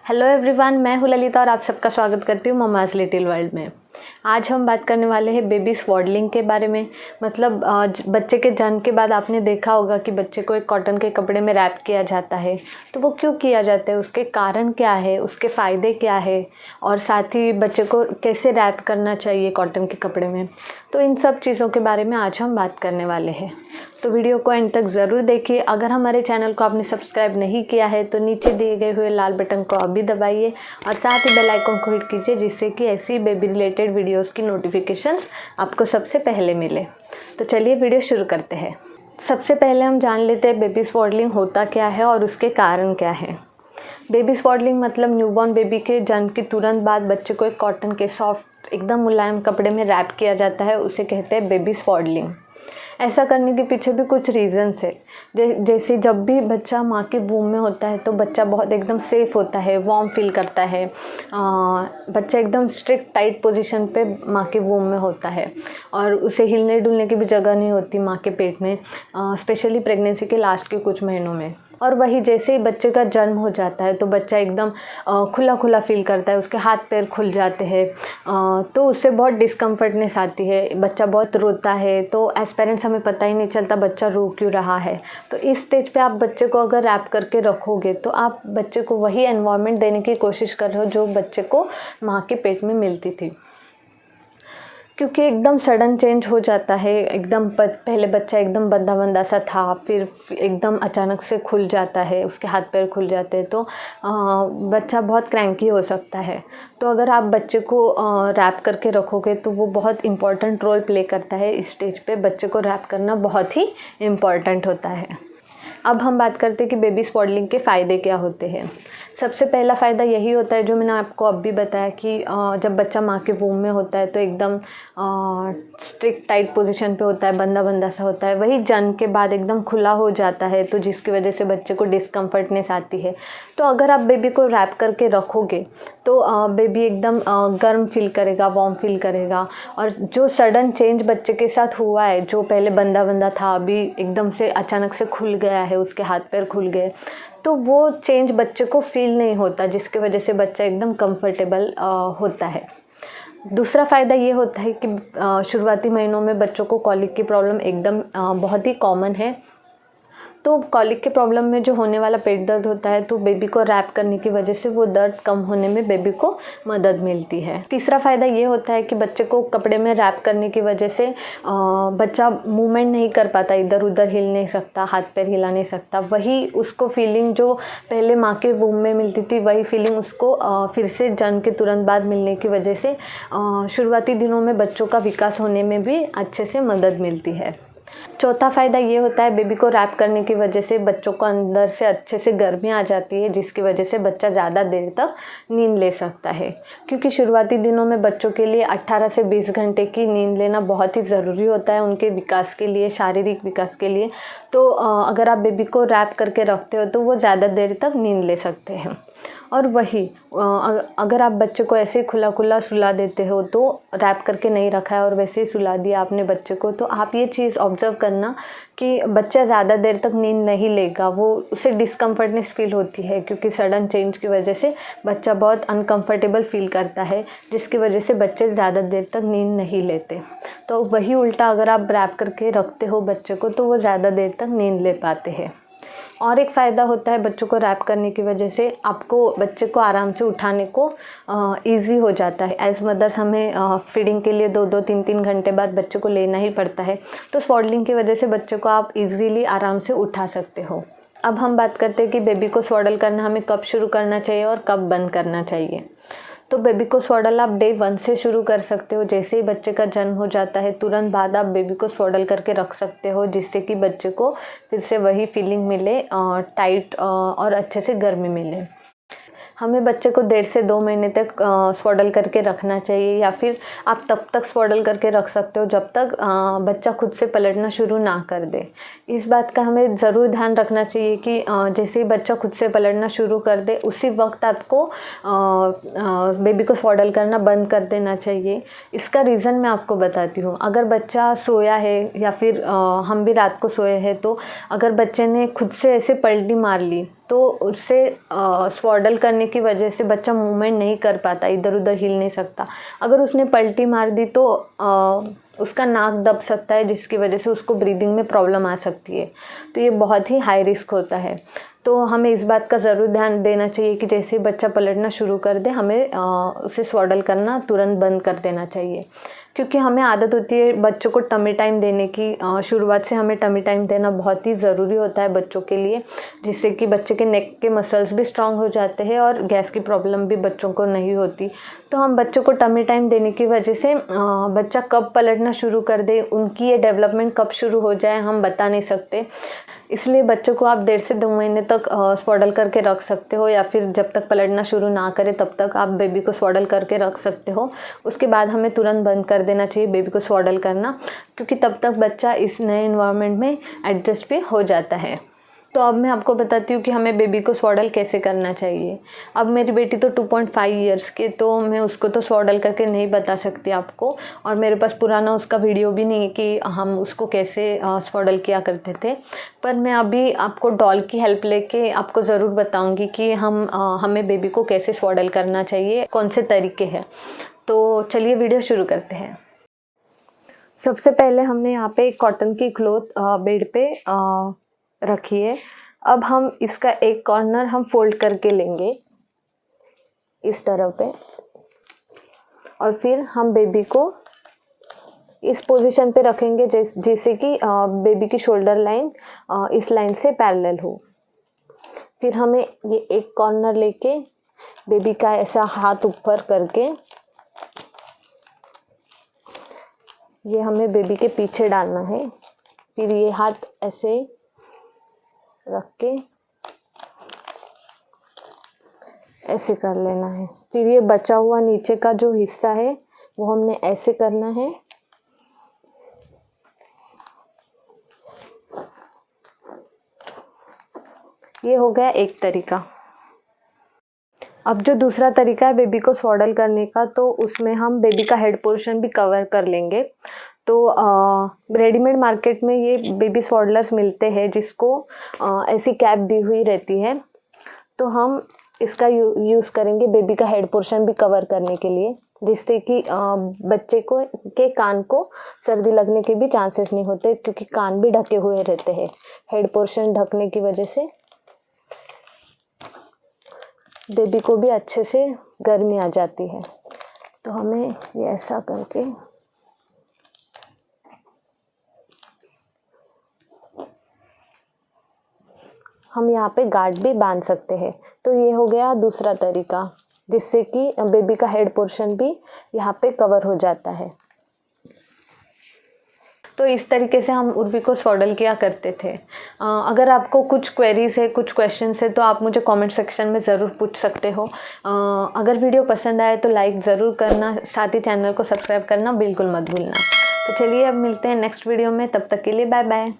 Hello everyone, मैं हूँ ललिता और आप सबका स्वागत करती हूँ मम्माज़ लिटिल वर्ल्ड में। आज हम बात करने वाले हैं बेबी स्वॉडलिंग के बारे में। मतलब बच्चे के जन्म के बाद आपने देखा होगा कि बच्चे को एक कॉटन के कपड़े में रैप किया जाता है। तो वो क्यों किया जाता है, उसके कारण क्या है, उसके फ़ायदे क्या है और साथ ही बच्चे को कैसे रैप करना चाहिए कॉटन के कपड़े में। तो इन सब चीज़ों के बारे में आज हम बात करने वाले हैं। तो वीडियो को एंड तक ज़रूर देखिए। अगर हमारे चैनल को आपने सब्सक्राइब नहीं किया है तो नीचे दिए गए हुए लाल बटन को अभी दबाइए और साथ ही बेल आइकन को हिट कीजिए, जिससे कि ऐसी बेबी रिलेटेड वीडियोस की नोटिफिकेशंस आपको सबसे पहले मिले। तो चलिए वीडियो शुरू करते हैं। सबसे पहले हम जान लेते हैं बेबी स्वॉडलिंग होता क्या है और उसके कारण क्या है। बेबी स्वॉडलिंग मतलब न्यूबॉर्न बेबी के जन्म के तुरंत बाद बच्चे को एक कॉटन के सॉफ्ट एकदम मुलायम कपड़े में रैप किया जाता है, उसे कहते हैं बेबी स्वॉडलिंग। ऐसा करने के पीछे भी कुछ रीज़न्स है। जैसे जब भी बच्चा माँ के वूम में होता है तो बच्चा बहुत एकदम सेफ़ होता है, वार्म फील करता है। बच्चा एकदम स्ट्रिक्ट टाइट पोजीशन पे माँ के वूम में होता है और उसे हिलने डुलने की भी जगह नहीं होती माँ के पेट में, स्पेशली प्रेगनेंसी के लास्ट के कुछ महीनों में। और वही जैसे ही बच्चे का जन्म हो जाता है तो बच्चा एकदम खुला खुला फील करता है, उसके हाथ पैर खुल जाते हैं, तो उससे बहुत डिस्कम्फर्टनेस आती है, बच्चा बहुत रोता है। तो एज पेरेंट्स हमें पता ही नहीं चलता बच्चा रो क्यों रहा है। तो इस स्टेज पे आप बच्चे को अगर रैप करके रखोगे तो आप बच्चे को वही एनवायरनमेंट देने की कोशिश कर रहे हो जो बच्चे को माँ के पेट में मिलती थी। क्योंकि एकदम सडन चेंज हो जाता है, एकदम पहले बच्चा एकदम बंदा बंदा सा था, फिर एकदम अचानक से खुल जाता है, उसके हाथ पैर खुल जाते हैं, तो बच्चा बहुत क्रैंकी हो सकता है। तो अगर आप बच्चे को रैप करके रखोगे तो वो बहुत इम्पॉर्टेंट रोल प्ले करता है। इस स्टेज पे बच्चे को रैप करना बहुत ही इम्पॉर्टेंट होता है। अब हम बात करते हैं कि बेबी स्वॉडलिंग के फ़ायदे क्या होते हैं। सबसे पहला फ़ायदा यही होता है जो मैंने आपको अब भी बताया कि जब बच्चा माँ के वूम में होता है तो एकदम स्ट्रिक्ट टाइट पोजीशन पे होता है, बंदा बंदा सा होता है। वही जन्म के बाद एकदम खुला हो जाता है, तो जिसकी वजह से बच्चे को डिस्कम्फर्टनेस आती है। तो अगर आप बेबी को रैप करके रखोगे तो बेबी एकदम गर्म फील करेगा, वार्म फील करेगा। और जो सडन चेंज बच्चे के साथ हुआ है, जो पहले बंदा बंदा था अभी एकदम से अचानक से खुल गया है, उसके हाथ पैर खुल गए, तो वो चेंज बच्चे को फील नहीं होता, जिसकी वजह से बच्चा एकदम कंफर्टेबल होता है। दूसरा फ़ायदा ये होता है कि शुरुआती महीनों में बच्चों को कॉलिक की प्रॉब्लम एकदम बहुत ही कॉमन है। तो कॉलिक के प्रॉब्लम में जो होने वाला पेट दर्द होता है, तो बेबी को रैप करने की वजह से वो दर्द कम होने में बेबी को मदद मिलती है। तीसरा फ़ायदा ये होता है कि बच्चे को कपड़े में रैप करने की वजह से बच्चा मूवमेंट नहीं कर पाता, इधर उधर हिल नहीं सकता, हाथ पैर हिला नहीं सकता। वही उसको फीलिंग जो पहले माँ के वूम में मिलती थी, वही फीलिंग उसको फिर से जन्म के तुरंत बाद मिलने की वजह से शुरुआती दिनों में बच्चों का विकास होने में भी अच्छे से मदद मिलती है। चौथा फ़ायदा ये होता है बेबी को रैप करने की वजह से बच्चों को अंदर से अच्छे से गर्मी आ जाती है, जिसकी वजह से बच्चा ज़्यादा देर तक नींद ले सकता है। क्योंकि शुरुआती दिनों में बच्चों के लिए 18 से 20 घंटे की नींद लेना बहुत ही ज़रूरी होता है उनके विकास के लिए, शारीरिक विकास के लिए। तो अगर आप बेबी को रैप करके रखते हो तो वो ज़्यादा देर तक नींद ले सकते हैं। और वही अगर आप बच्चे को ऐसे ही खुला खुला सुला देते हो, तो रैप करके नहीं रखा है और वैसे ही सुला दिया आपने बच्चे को, तो आप ये चीज़ ऑब्ज़र्व करना कि बच्चा ज़्यादा देर तक नींद नहीं लेगा, वो उसे डिस्कम्फर्टनेस फील होती है। क्योंकि सडन चेंज की वजह से बच्चा बहुत अनकम्फर्टेबल फील करता है, जिसकी वजह से बच्चे ज़्यादा देर तक नींद नहीं लेते। तो वही उल्टा अगर आप रैप करके रखते हो बच्चे को तो वो ज़्यादा देर तक नींद ले पाते हैं। और एक फ़ायदा होता है बच्चों को रैप करने की वजह से आपको बच्चे को आराम से उठाने को इजी हो जाता है। एज मदर्स हमें फीडिंग के लिए 2-2, 3-3 घंटे बाद बच्चे को लेना ही पड़ता है। तो स्वॉडलिंग की वजह से बच्चे को आप इजीली आराम से उठा सकते हो। अब हम बात करते हैं कि बेबी को स्वॉडल करना हमें कब शुरू करना चाहिए और कब बंद करना चाहिए। तो बेबी को स्वॉडल आप डे 1 से शुरू कर सकते हो। जैसे ही बच्चे का जन्म हो जाता है तुरंत बाद आप बेबी को स्वॉडल करके रख सकते हो, जिससे कि बच्चे को फिर से वही फीलिंग मिले, टाइट और अच्छे से गर्मी मिले। हमें बच्चे को 1.5 से 2 महीने तक स्वॉडल करके रखना चाहिए, या फिर आप तब तक स्वॉडल करके रख सकते हो जब तक बच्चा खुद से पलटना शुरू ना कर दे। इस बात का हमें ज़रूर ध्यान रखना चाहिए कि जैसे ही बच्चा खुद से पलटना शुरू कर दे उसी वक्त आपको बेबी को स्वॉडल करना बंद कर देना चाहिए। इसका रीज़न मैं आपको बताती हूँ। अगर बच्चा सोया है या फिर हम भी रात को सोए हैं, तो अगर बच्चे ने खुद से ऐसे पलटी मार ली तो उससे स्वॉडल करने की वजह से बच्चा मूवमेंट नहीं कर पाता, इधर उधर हिल नहीं सकता। अगर उसने पलटी मार दी तो उसका नाक दब सकता है, जिसकी वजह से उसको ब्रीदिंग में प्रॉब्लम आ सकती है। तो ये बहुत ही हाई रिस्क होता है। तो हमें इस बात का ज़रूर ध्यान देना चाहिए कि जैसे ही बच्चा पलटना शुरू कर दे, हमें उसे स्वॉडल करना तुरंत बंद कर देना चाहिए। क्योंकि हमें आदत होती है बच्चों को टमी टाइम देने की। शुरुआत से हमें टमी टाइम देना बहुत ही ज़रूरी होता है बच्चों के लिए, जिससे कि बच्चे के नेक के मसल्स भी स्ट्रांग हो जाते हैं और गैस की प्रॉब्लम भी बच्चों को नहीं होती। तो हम बच्चों को टमी टाइम देने की वजह से बच्चा कब पलटना शुरू कर दे, उनकी ये डेवलपमेंट कब शुरू हो जाए, हम बता नहीं सकते। इसलिए बच्चों को आप 1.5 से 2 महीने तक स्वॉडल करके रख सकते हो, या फिर जब तक पलटना शुरू ना करे तब तक आप बेबी को स्वॉडल करके रख सकते हो। उसके बाद हमें तुरंत बंद कर देना चाहिए बेबी को स्वॉडल करना, क्योंकि तब तक बच्चा इस नए इन्वायरमेंट में एडजस्ट भी हो जाता है। तो अब मैं आपको बताती हूँ कि हमें बेबी को स्वॉडल कैसे करना चाहिए। अब मेरी बेटी तो 2.5 ईयर्स की, तो मैं उसको तो स्वॉडल करके नहीं बता सकती आपको, और मेरे पास पुराना उसका वीडियो भी नहीं है कि हम उसको कैसे स्वॉडल किया करते थे। पर मैं अभी आपको डॉल की हेल्प लेके आपको ज़रूर बताऊँगी कि हमें बेबी को कैसे स्वॉडल करना चाहिए, कौन से तरीके हैं। तो चलिए वीडियो शुरू करते हैं। सबसे पहले हमने यहाँ पे कॉटन की क्लॉथ बेड पे रखी है। अब हम इसका एक कॉर्नर हम फोल्ड करके लेंगे इस तरह पे, और फिर हम बेबी को इस पोजीशन पे रखेंगे जैसे कि बेबी की शोल्डर लाइन इस लाइन से पैरेलल हो। फिर हमें ये एक कॉर्नर लेके बेबी का ऐसा हाथ ऊपर करके ये हमें बेबी के पीछे डालना है। फिर ये हाथ ऐसे रख के ऐसे कर लेना है। फिर ये बचा हुआ नीचे का जो हिस्सा है वो हमने ऐसे करना है। ये हो गया एक तरीका। अब जो दूसरा तरीका है बेबी को स्वॉडल करने का, तो उसमें हम बेबी का हेड पोर्शन भी कवर कर लेंगे। तो रेडीमेड मार्केट में ये बेबी स्वॉडलर्स मिलते हैं जिसको ऐसी कैप दी हुई रहती है। तो हम इसका यूज़ करेंगे बेबी का हेड पोर्शन भी कवर करने के लिए, जिससे कि बच्चे के कान को सर्दी लगने के भी चांसेस नहीं होते, क्योंकि कान भी ढके हुए रहते हैं। हेड पोर्शन ढकने की वजह से बेबी को भी अच्छे से गर्मी आ जाती है। तो हमें ये ऐसा करके हम यहाँ पे गार्ड भी बांध सकते हैं। तो ये हो गया दूसरा तरीका, जिससे कि बेबी का हेड पोर्शन भी यहाँ पे कवर हो जाता है। तो इस तरीके से हम उर्वी को स्वॉडल किया करते थे। अगर आपको कुछ क्वेरीज है, कुछ क्वेश्चंस है, तो आप मुझे कमेंट सेक्शन में ज़रूर पूछ सकते हो। अगर वीडियो पसंद आए तो लाइक ज़रूर करना, साथ ही चैनल को सब्सक्राइब करना बिल्कुल मत भूलना। तो चलिए अब मिलते हैं नेक्स्ट वीडियो में, तब तक के लिए बाय बाय।